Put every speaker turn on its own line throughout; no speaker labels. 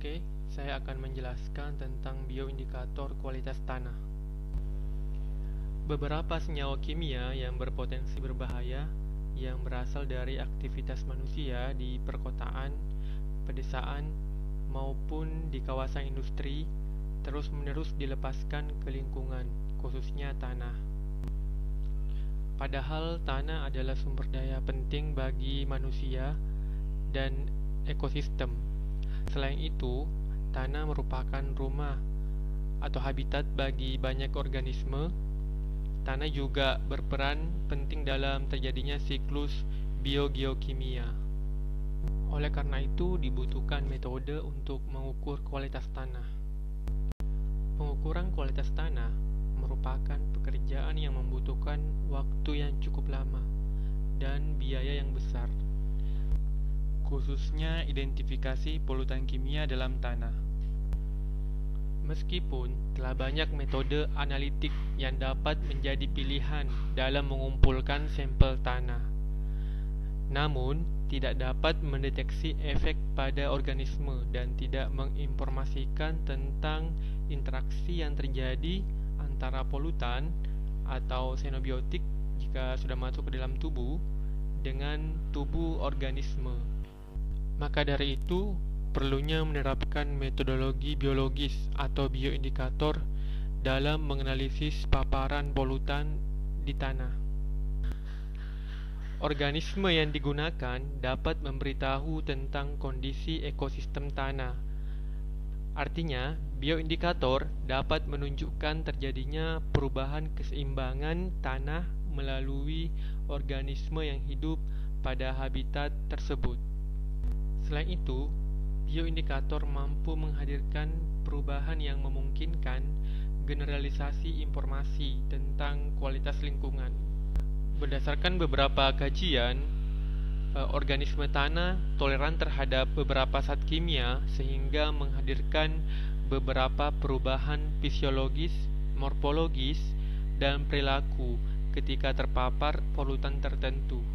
Oke, saya akan menjelaskan tentang bioindikator kualitas tanah. Beberapa senyawa kimia yang berpotensi berbahaya yang berasal dari aktivitas manusia di perkotaan, pedesaan, maupun di kawasan industri terus-menerus dilepaskan ke lingkungan, khususnya tanah. Padahal tanah adalah sumber daya penting bagi manusia dan ekosistem. Selain itu, tanah merupakan rumah atau habitat bagi banyak organisme. Tanah juga berperan penting dalam terjadinya siklus biogeokimia. Oleh karena itu, dibutuhkan metode untuk mengukur kualitas tanah. Pengukuran kualitas tanah merupakan pekerjaan yang membutuhkan waktu yang cukup lama dan biaya yang besar, khususnya identifikasi polutan kimia dalam tanah. Meskipun telah banyak metode analitik yang dapat menjadi pilihan dalam mengumpulkan sampel tanah, namun tidak dapat mendeteksi efek pada organisme dan tidak menginformasikan tentang interaksi yang terjadi antara polutan atau xenobiotik jika sudah masuk ke dalam tubuh dengan tubuh organisme. Maka dari itu, perlunya menerapkan metodologi biologis atau bioindikator dalam menganalisis paparan polutan di tanah. Organisme yang digunakan dapat memberitahu tentang kondisi ekosistem tanah. Artinya, bioindikator dapat menunjukkan terjadinya perubahan keseimbangan tanah melalui organisme yang hidup pada habitat tersebut. Selain itu, bioindikator mampu menghadirkan perubahan yang memungkinkan generalisasi informasi tentang kualitas lingkungan. Berdasarkan beberapa kajian, organisme tanah toleran terhadap beberapa zat kimia sehingga menghadirkan beberapa perubahan fisiologis, morfologis, dan perilaku ketika terpapar polutan tertentu.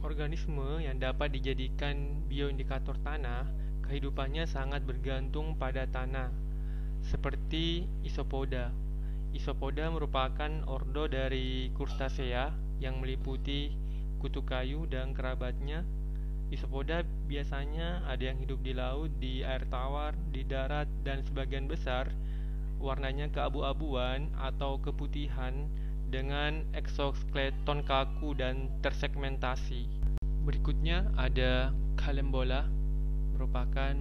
Organisme yang dapat dijadikan bioindikator tanah, kehidupannya sangat bergantung pada tanah, seperti isopoda. Isopoda merupakan ordo dari Crustacea yang meliputi kutu kayu dan kerabatnya. Isopoda biasanya ada yang hidup di laut, di air tawar, di darat, dan sebagian besar warnanya keabu-abuan atau keputihan dengan eksoskeleton kaku dan tersegmentasi. Berikutnya ada Calembola, merupakan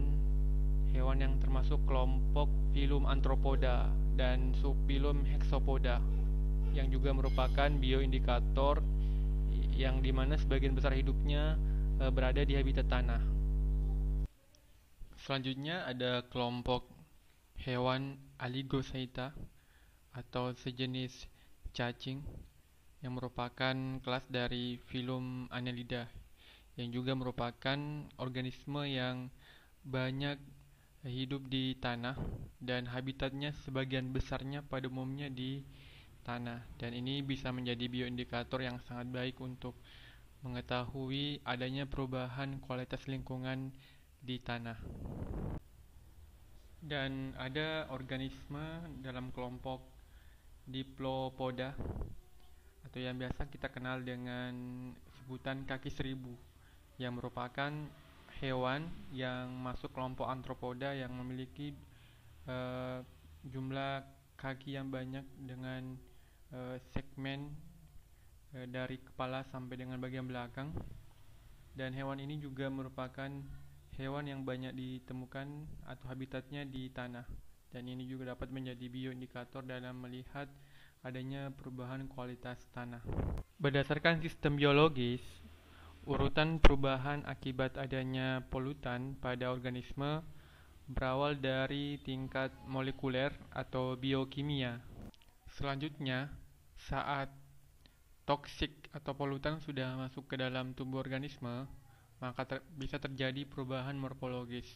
hewan yang termasuk kelompok filum Arthropoda dan subfilum Hexapoda, yang juga merupakan bioindikator yang dimana sebagian besar hidupnya berada di habitat tanah. Selanjutnya ada kelompok hewan Aligosaita atau sejenis cacing yang merupakan kelas dari filum Annelida, yang juga merupakan organisme yang banyak hidup di tanah dan habitatnya sebagian besarnya pada umumnya di tanah, dan ini bisa menjadi bioindikator yang sangat baik untuk mengetahui adanya perubahan kualitas lingkungan di tanah. Dan ada organisme dalam kelompok Diplopoda atau yang biasa kita kenal dengan sebutan kaki seribu, yang merupakan hewan yang masuk kelompok Arthropoda yang memiliki jumlah kaki yang banyak dengan segmen dari kepala sampai dengan bagian belakang. Dan hewan ini juga merupakan hewan yang banyak ditemukan atau habitatnya di tanah, dan ini juga dapat menjadi bioindikator dalam melihat adanya perubahan kualitas tanah. Berdasarkan sistem biologis, urutan perubahan akibat adanya polutan pada organisme berawal dari tingkat molekuler atau biokimia. Selanjutnya, saat toksik atau polutan sudah masuk ke dalam tubuh organisme, maka bisa terjadi perubahan morfologis.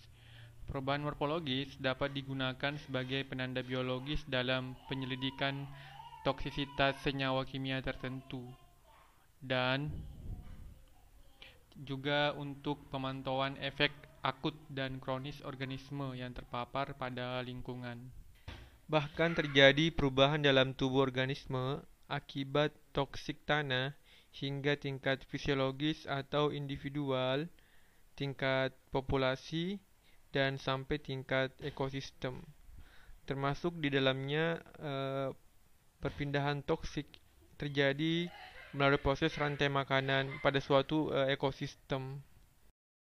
Perubahan morfologis dapat digunakan sebagai penanda biologis dalam penyelidikan toksisitas senyawa kimia tertentu, dan juga untuk pemantauan efek akut dan kronis organisme yang terpapar pada lingkungan.
Bahkan terjadi perubahan dalam tubuh organisme akibat toksik tanah hingga tingkat fisiologis atau individual, tingkat populasi, dan sampai tingkat ekosistem. Termasuk di dalamnya perpindahan toksik terjadi melalui proses rantai makanan pada suatu ekosistem.